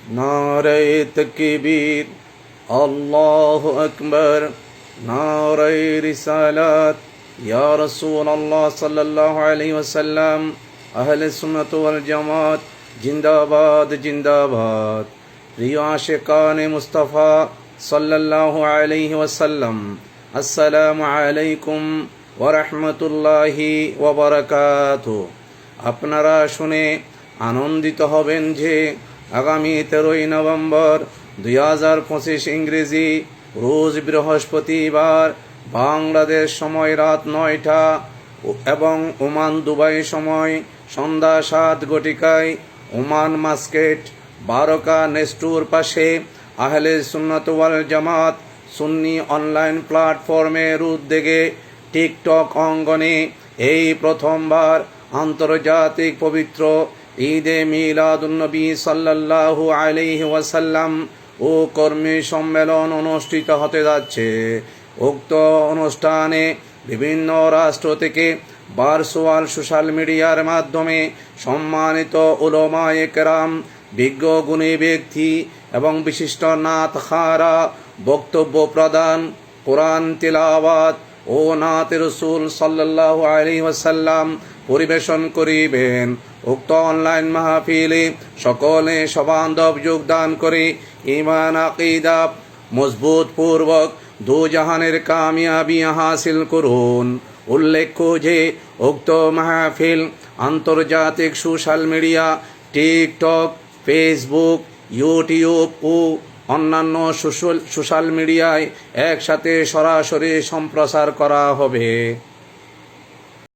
নারে তাকবীর, আল্লাহু আকবার, নারে রিসালাত, ইয়া রাসূলুল্লাহ সাল্লাল্লাহু আলাইহি ওয়াসাল্লাম, আহলে সুন্নাত ওয়াল জামাত জিন্দাবাদ জিন্দাবাদ। প্রিয় আশিকানে মুস্তাফা সাল্লাল্লাহু আলাইহি ওয়াসাল্লাম, আসসালামু আলাইকুম ওয়া রাহমাতুল্লাহি ওয়া বারাকাতুহু। আপনারা শুনে আনন্দিত হবেন যে আগামী 13ই নভেম্বর 2025 ইংরেজি রোজ বৃহস্পতিবার বাংলাদেশ সময় রাত 9টা এবং ওমান দুবাই সময় সন্ধ্যা 7 ঘটিকায় ওমান মাস্কেট বারকা নেস্টুর পাশে আহলে সুন্নাত ওয়াল জামাত সুন্নি অনলাইন প্ল্যাটফর্মের উদ্যোগে টিকটক অঙ্গনে এই প্রথমবার আন্তর্জাতিক পবিত্র ঈদে মিলাদুন্নবী সাল্লাল্লাহু আলাইহি ওয়াসাল্লাম ও কর্মী সম্মেলন অনুষ্ঠিত হতে যাচ্ছে। উক্ত অনুষ্ঠানে বিভিন্ন রাষ্ট্র থেকে ভার্চুয়াল সোশ্যাল মিডিয়ার মাধ্যমে সম্মানিত উলামায়ে কেরাম, বিজ্ঞ গুণী ব্যক্তি এবং বিশিষ্ট নাতখারা বক্তব্য প্রদান, কোরআন তিলাওয়াত ও নাতে রাসূল সাল্লাল্লাহু আলাইহি ওয়াসাল্লাম পরিবেশন করিবেন। উক্ত অনলাইন মাহফিলে সকলে সবান্ধব যোগদান করে ঈমান আকীদা মজবুত পূর্বক দু জাহানের কামিয়াবি হাসিল করুন। উল্লেখ্য যে উক্ত মাহফিল আন্তর্জাতিক social media TikTok, Facebook, YouTube ও অন্যান্য সোশ্যাল মিডিয়ায় একসাথে সরাসরি সম্প্রচার করা হবে।